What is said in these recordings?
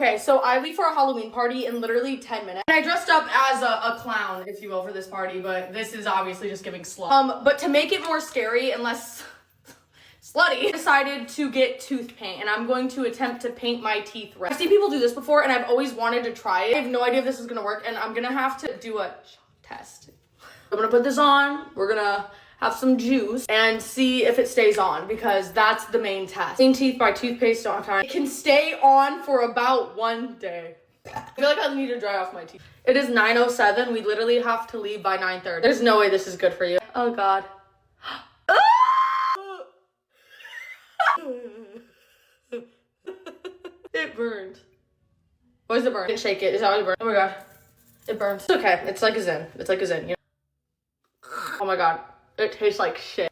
Okay, so I leave for a Halloween party in literally 10 minutes. And I dressed up as a clown, if you will, for this party, but this is obviously just giving slut. But to make it more scary and less slutty, I decided to get tooth paint, and I'm going to attempt to paint my teeth red. I've seen people do this before, and I've always wanted to try it. I have no idea if this is gonna work, and I'm gonna have to do a test. I'm gonna put this on. We're gonna have some juice and see if it stays on, because that's the main test. Clean teeth by toothpaste on time. It can stay on for about 1 day. I feel like I need to dry off my teeth. It is 9:07. We literally have to leave by 9:30. There's no way this is good for you. Oh God. It burned. Why does it burn? I didn't shake it. Is that how it burned? Oh my God. It burns. It's okay. It's like a Zen. It's like a Zen, you know? Oh my God. It tastes like shit.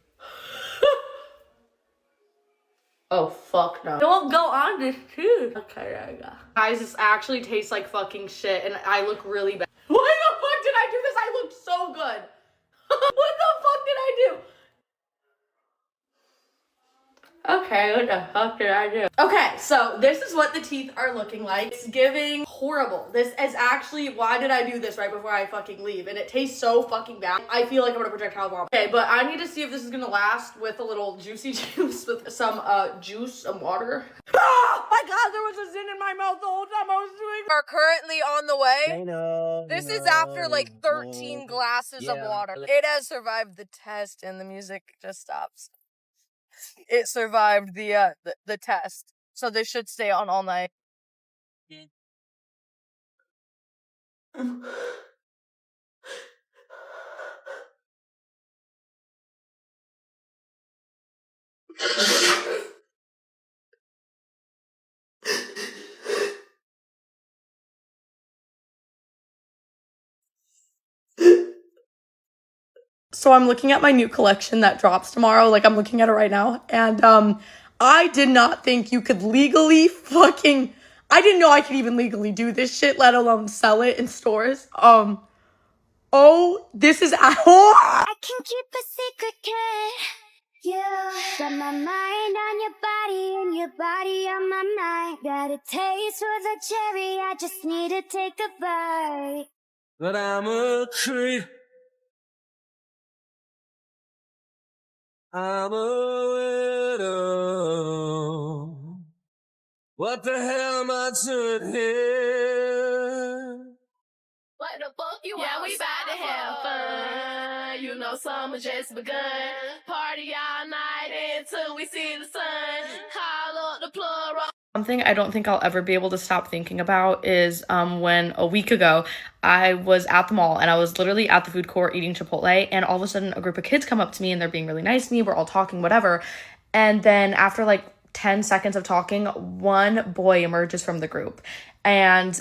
Oh, fuck no. Don't go on this tooth. Okay, there you go. Guys, this actually tastes like fucking shit, and I look really bad. Why the fuck did I do this? I looked so good. What the fuck did I do? Okay, what the fuck did I do? Okay, so this is what the teeth are looking like. It's giving horrible. This is actually, why did I do this right before I fucking leave? And it tastes so fucking bad. I feel like I'm gonna projectile vomit. Okay, but I need to see if this is gonna last with a little juicy juice with some juice and water. Oh my God, there was a Zin in my mouth the whole time I was doing. Are currently on the way. This is after like 13 glasses of water. It has survived the test, and the music just stops. It survived the test, so this should stay on all night. So I'm looking at my new collection that drops tomorrow. Like, I'm looking at it right now. And I did not think you could legally fucking... I didn't know I could even legally do this shit, let alone sell it in stores. Oh, this is... I can keep a secret, kid. You got my mind on your body and your body on my mind. Got a taste for the cherry, I just need to take a bite. But I'm a creep. I'm a widow. What the hell am I doing here? What the fuck you want? Yeah, we bout to have fun. You know summer just begun. Party all night until we see the sun. Call up the plug. Something I don't think I'll ever be able to stop thinking about is when a week ago I was at the mall and I was literally at the food court eating Chipotle, and all of a sudden a group of kids come up to me and they're being really nice to me. We're all talking, whatever. And then after like 10 seconds of talking, one boy emerges from the group, and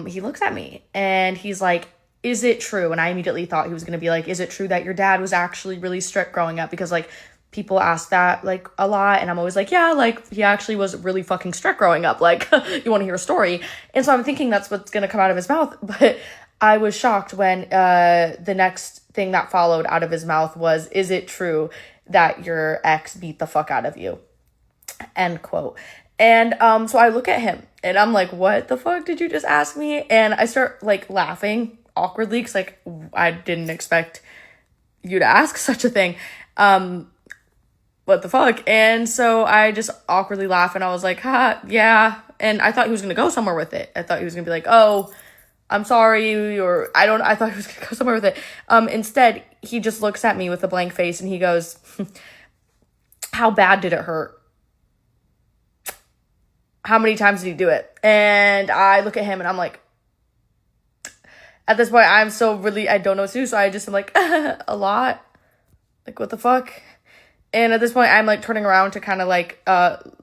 he looks at me and he's like, "Is it true?" And I immediately thought he was going to be like, "Is it true that your dad was actually really strict growing up?" Because like people ask that like a lot, and I'm always like, yeah, like he actually was really fucking strict growing up. Like, you want to hear a story? And so I'm thinking that's what's going to come out of his mouth. But I was shocked when the next thing that followed out of his mouth was, "Is it true that your ex beat the fuck out of you?" End quote. And so I look at him and I'm like, what the fuck did you just ask me? And I start like laughing awkwardly because like I didn't expect you to ask such a thing. What the fuck? And so I just awkwardly laugh and I was like, ha, yeah. And I thought he was gonna go somewhere with it. I thought he was gonna be like, "Oh, I'm sorry," or I thought he was gonna go somewhere with it. Instead, he just looks at me with a blank face and he goes, "How bad did it hurt? How many times did he do it?" And I look at him and I'm like, at this point, I don't know what to do. So I just am like, a lot. Like, what the fuck? And at this point, I'm like turning around to kind of like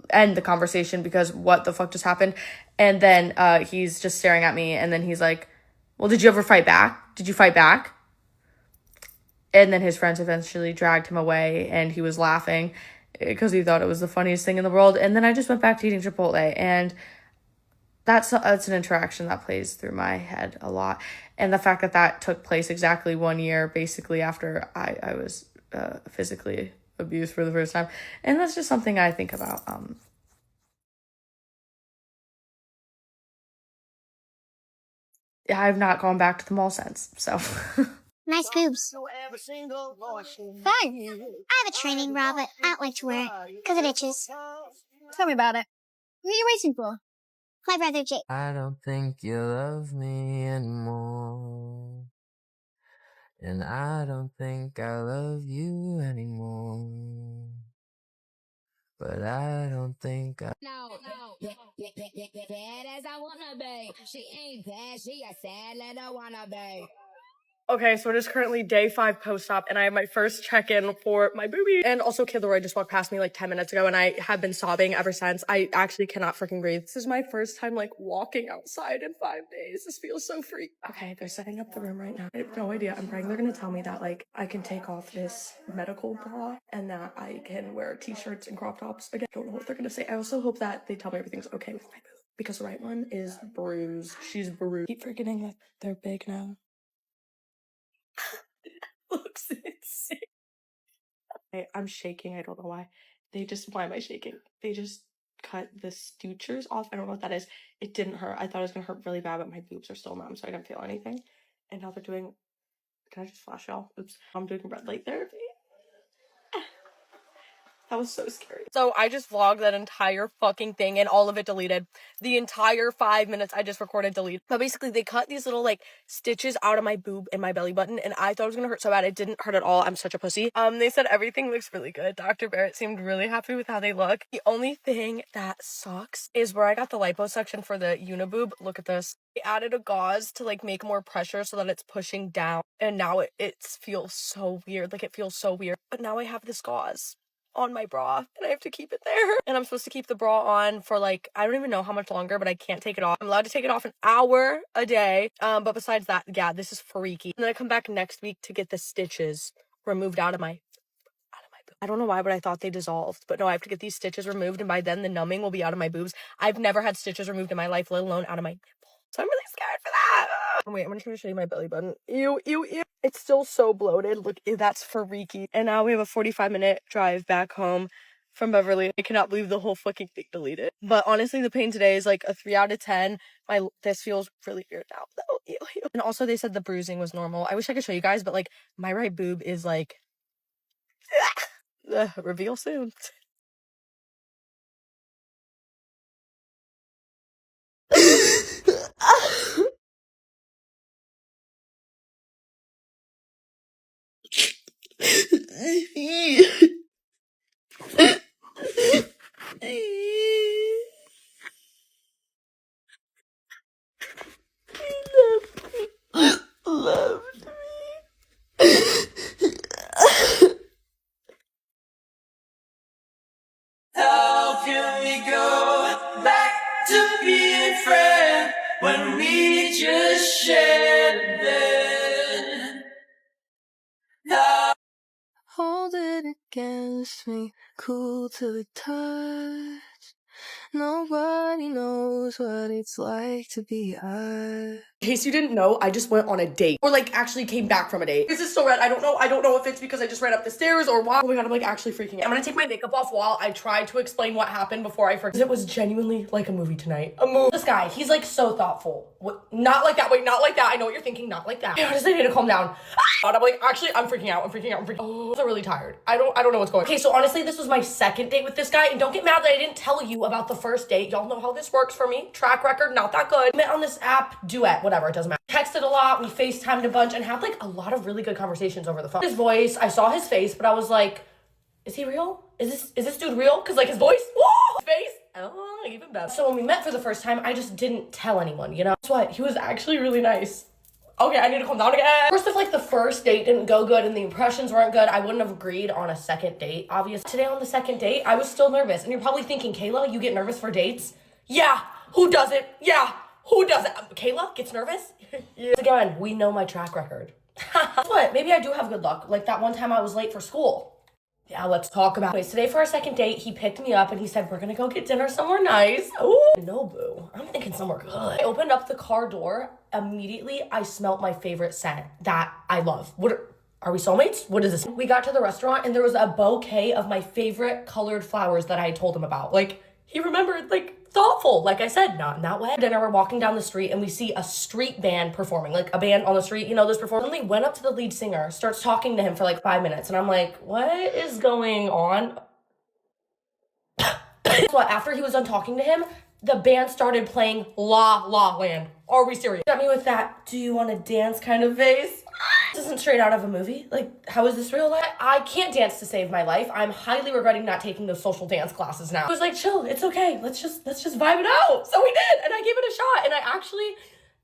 end the conversation because what the fuck just happened? And then he's just staring at me, and then he's like, "Well, did you ever fight back? Did you fight back?" And then his friends eventually dragged him away, and he was laughing because he thought it was the funniest thing in the world. And then I just went back to eating Chipotle, and that's an interaction that plays through my head a lot. And the fact that that took place exactly 1 year, basically after I was physically abused for the first time. And that's just something I think about I've not gone back to the mall since, so. Nice boobs. Fun. I have a training bra, but I don't like to wear it because it itches. Tell me about it. Who are you racing for? My brother Jake. I don't think you love me anymore. And I don't think I love you anymore. But I don't think I... No, bad as I wanna be. She ain't bad, she a sad little wanna be. Okay, so it is currently day 5 post-op, and I have my first check-in for my boobie. And also, Kid Leroy just walked past me like 10 minutes ago, and I have been sobbing ever since. I actually cannot freaking breathe. This is my first time, like, walking outside in 5 days. This feels so free. Okay, they're setting up the room right now. I have no idea. I'm praying they're gonna tell me that, like, I can take off this medical bra, and that I can wear t-shirts and crop tops again. I don't know what they're gonna say. I also hope that they tell me everything's okay with my boob, because the right one is bruised. She's bruised. I keep forgetting that they're big now. Looks insane. I'm shaking. I don't know why. Why am I shaking? They just cut the sutures off. I don't know what that is. It didn't hurt. I thought it was gonna hurt really bad, but my boobs are still numb, so I didn't feel anything. And now they're doing, can I just flash y'all? Oops. I'm doing red light therapy. That was so scary. So I just vlogged that entire fucking thing and all of it deleted. The entire 5 minutes I just recorded deleted. But basically they cut these little like stitches out of my boob and my belly button, and I thought it was gonna hurt so bad. It didn't hurt at all. I'm such a pussy. They said everything looks really good. Dr. Barrett seemed really happy with how they look. The only thing that sucks is where I got the liposuction for the uniboob. Look at this. They added a gauze to like make more pressure so that it's pushing down, and now it feels so weird. Like it feels so weird. But now I have this gauze on my bra and I have to keep it there, and I'm supposed to keep the bra on for like I don't even know how much longer, but I can't take it off. I'm allowed to take it off an hour a day, but besides that, yeah, this is freaky. And then I come back next week to get the stitches removed out of my boob. I don't know why, but I thought they dissolved, but no, I have to get these stitches removed, and by then the numbing will be out of my boobs. I've never had stitches removed in my life, let alone out of my nipple, so I'm really scared for that. Oh, wait, I'm gonna try to show you my belly button. Ew, ew, ew. It's still so bloated. Look, ew, that's freaky. And now we have a 45-minute drive back home from Beverly. I cannot believe the whole fucking thing deleted. But honestly, the pain today is like a 3 out of 10. This feels really weird now, though. Ew, ew. And also they said the bruising was normal. I wish I could show you guys, but like my right boob is like reveal soon. Loved me. How can we go back to being friends when we just shared a bed? Hold it against me, cool to the touch. Nobody knows what it's like to be us. In case you didn't know, I just went on a date. Or like actually came back from a date. This is so red. I don't know if it's because I just ran up the stairs or why. Oh my god, I'm like actually freaking out. I'm gonna take my makeup off while I try to explain what happened before I forget. It was genuinely like a movie tonight. A movie. This guy, he's like so thoughtful. What? Not like that. Wait, not like that. I know what you're thinking. Not like that. I just need to calm down. And I'm like, actually, I'm freaking out. Oh, I'm so really tired. I don't know what's going on. Okay, so honestly, this was my second date with this guy, and don't get mad that I didn't tell you about the first date. Y'all know how this works for me. Track record, not that good. Met on this app, Duet, whatever, it doesn't matter. Texted a lot, we FaceTimed a bunch, and had like a lot of really good conversations over the phone. His voice, I saw his face, but I was like, is he real? Is this dude real? Cause like his voice, whoa, face, oh, even better. So when we met for the first time, I just didn't tell anyone, you know? Guess what? He was actually really nice. Okay, I need to calm down again. First, if like the first date didn't go good and the impressions weren't good, I wouldn't have agreed on a second date, obviously. Today on the second date, I was still nervous. And you're probably thinking, Kayla, you get nervous for dates? Yeah, who doesn't? Yeah, who doesn't? Kayla gets nervous? Yeah. Again, we know my track record. Guess what? Maybe I do have good luck. Like that one time I was late for school. Yeah, let's talk about it. Anyways, today for our second date, he picked me up and he said, we're gonna go get dinner somewhere nice. Ooh. No, boo. I'm thinking somewhere good. I opened up the car door. Immediately, I smelt my favorite scent that I love. Are we soulmates? What is this? We got to the restaurant and there was a bouquet of my favorite colored flowers that I told him about. Like, he remembered, like, thoughtful. Like I said, not in that way. Dinner, we're walking down the street and we see a street band performing, like a band on the street, you know, this performer. Suddenly went up to the lead singer, starts talking to him for like 5 minutes. And I'm like, what is going on? What, after he was done talking to him, the band started playing La La Land. Are we serious? Got me with that, do you want to dance kind of face? This isn't straight out of a movie. Like, how is this real life? I can't dance to save my life. I'm highly regretting not taking those social dance classes now. I was like, chill, it's okay. Let's just vibe it out. So we did, and I gave it a shot, and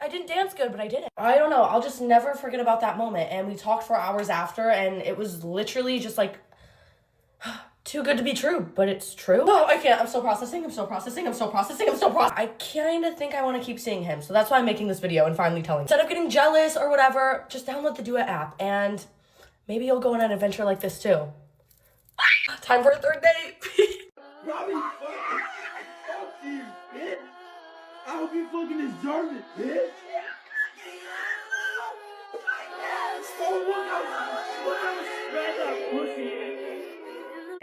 I didn't dance good, but I did it. I don't know, I'll just never forget about that moment. And we talked for hours after, and it was literally just like, too good to be true, but it's true. Oh, I can't. I'm still processing. I kind of think I want to keep seeing him. So that's why I'm making this video and finally telling. Instead of getting jealous or whatever, just download the Duet app and maybe you'll go on an adventure like this too. Time for a third date. Robbie, fuck you, bitch. I hope you fucking deserve it, bitch.